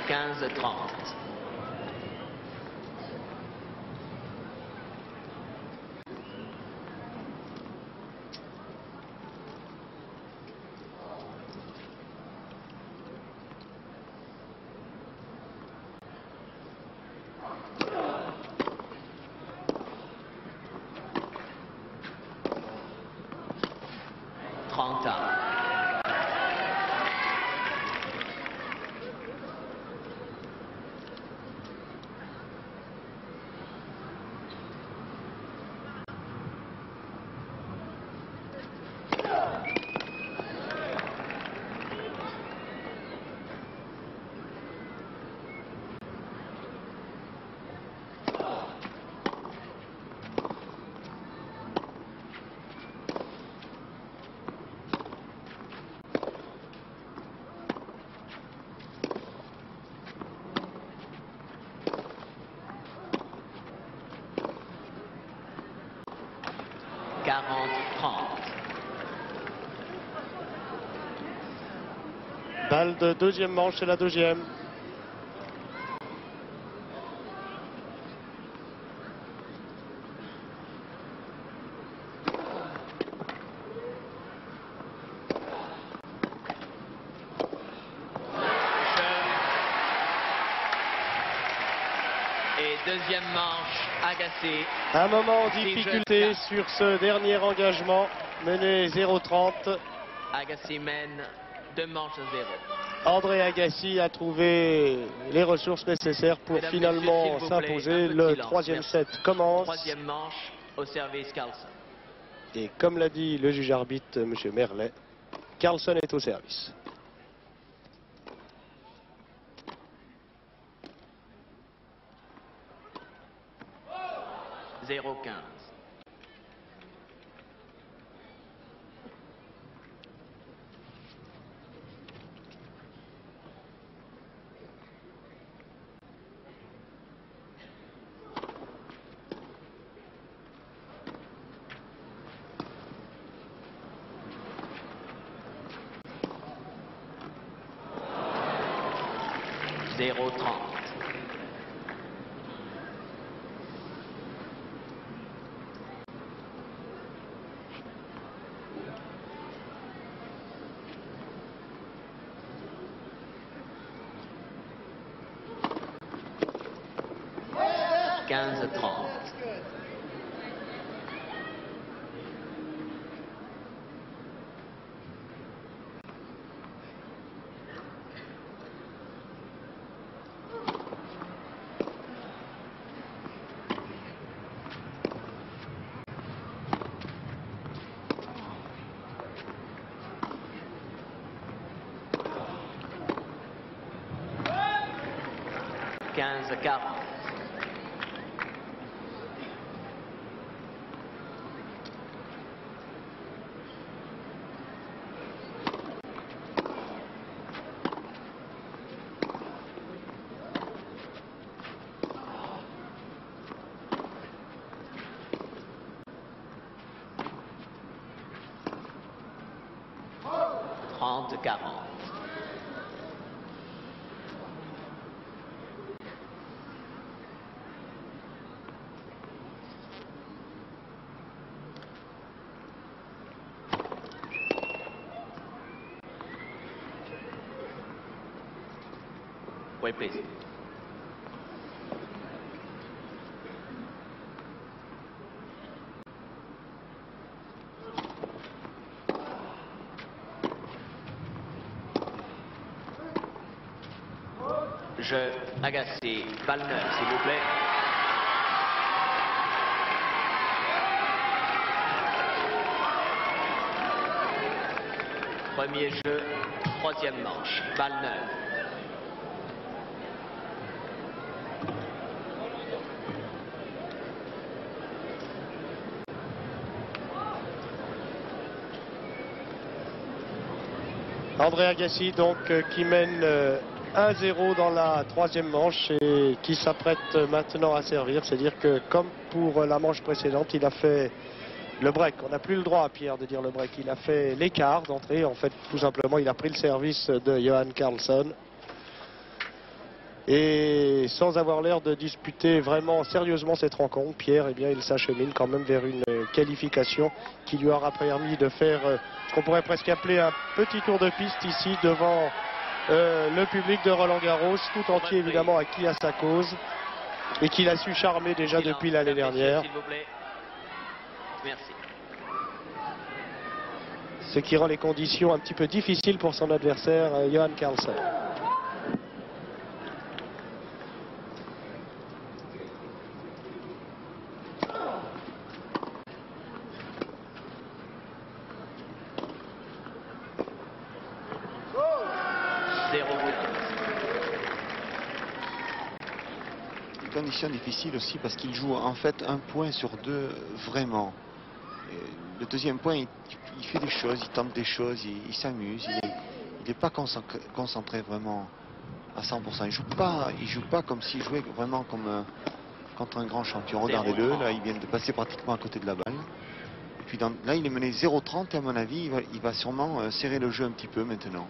« 15-30. » Balle de deuxième manche, c'est la deuxième. Et deuxième manche, Agassi. Un moment en difficulté sur ce dernier engagement, mené 0-30. Agassi mène 2 manches à 0. André Agassi a trouvé les ressources nécessaires pour Mesdames, finalement messieurs, s'il vous plaît, s'imposer. un peu de Le silence. troisième Merci. set commence. Troisième manche au service Carlson. Et comme l'a dit le juge arbitre, M. Merlet, Carlson est au service. « 0-15. « 0-30. « 15-30. » « 15-40. » « 30-40. » Oui, plaisir. Je Agassi, balle neuve, s'il vous plaît. Premier jeu, troisième manche, balle neuve. André Agassi donc qui mène 1-0 dans la troisième manche et qui s'apprête maintenant à servir. C'est-à-dire que comme pour la manche précédente, il a fait le break. On n'a plus le droit à Pierre de dire le break. Il a fait l'écart d'entrée. En fait, tout simplement, il a pris le service de Johan Carlson. Et sans avoir l'air de disputer vraiment sérieusement cette rencontre, Pierre, eh bien, il s'achemine quand même vers une qualification qui lui aura permis de faire ce qu'on pourrait presque appeler un petit tour de piste ici devant le public de Roland-Garros, tout entier évidemment acquis à sa cause et qu'il a su charmer déjà depuis l'année dernière. S'il vous plaît. Merci. Ce qui rend les conditions un petit peu difficiles pour son adversaire, Johan Carlson. Conditions difficiles aussi parce qu'il joue en fait un point sur deux vraiment. Et le deuxième point, il fait des choses, il tente des choses, il s'amuse, il n'est pas concentré vraiment à 100%. Il joue pas comme s'il jouait vraiment comme contre un grand champion. Regardez-le, là il vient de passer pratiquement à côté de la balle. Et puis là, il est mené 0,30 et à mon avis, il va sûrement serrer le jeu un petit peu maintenant.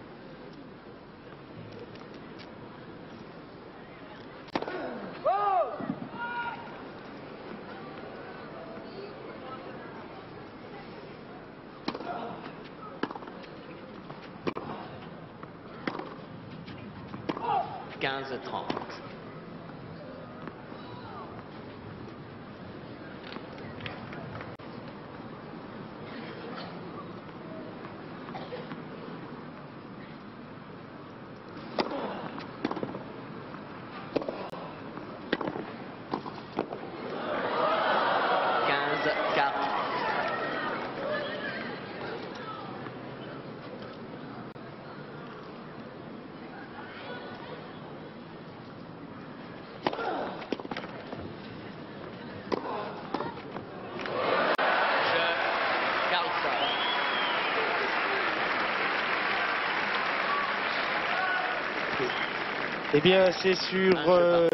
Eh bien, c'est sur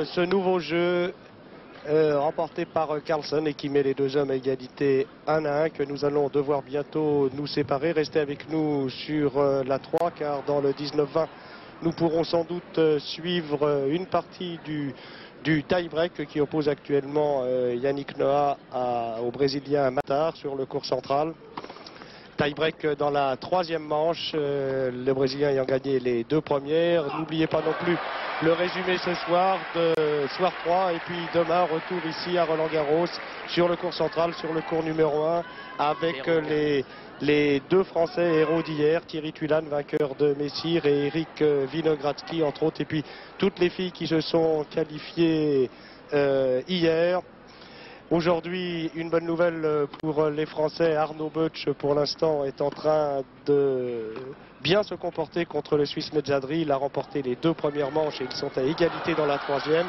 ce nouveau jeu remporté par Carlsen et qui met les deux hommes à égalité 1-1 que nous allons devoir bientôt nous séparer. Restez avec nous sur la 3 car dans le 19-20, nous pourrons sans doute suivre une partie du tie-break qui oppose actuellement Yannick Noah au Brésilien Matar sur le court central. Tie-break dans la troisième manche, le Brésilien ayant gagné les deux premières. N'oubliez pas non plus le résumé ce soir de soir 3 et puis demain retour ici à Roland-Garros sur le court central, sur le court numéro 1 avec les deux Français héros d'hier, Thierry Tuilhan, vainqueur de Messire, et Eric Winogradsky entre autres, et puis toutes les filles qui se sont qualifiées hier. Aujourd'hui, une bonne nouvelle pour les Français. Arnaud Butch, pour l'instant, est en train de bien se comporter contre le Suisse Mejadri. Il a remporté les deux premières manches et ils sont à égalité dans la troisième.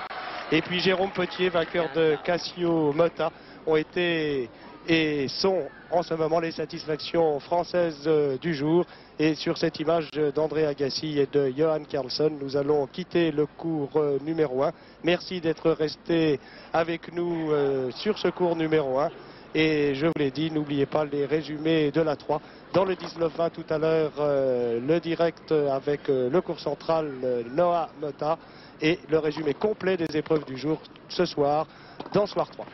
Et puis Jérôme Potier, vainqueur de Cassio Mota, ont été et sont en ce moment les satisfactions françaises du jour. Et sur cette image d'André Agassi et de Johan Carlsen, nous allons quitter le cours numéro 1. Merci d'être resté avec nous sur ce cours numéro 1. Et je vous l'ai dit, n'oubliez pas les résumés de la 3. Dans le 19-20 tout à l'heure, le direct avec le cours central Noah Mota et le résumé complet des épreuves du jour ce soir dans Soir 3.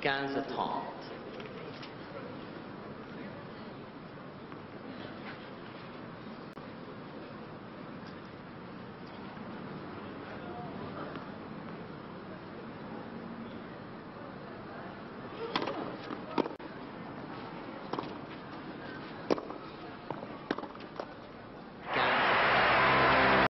15-30.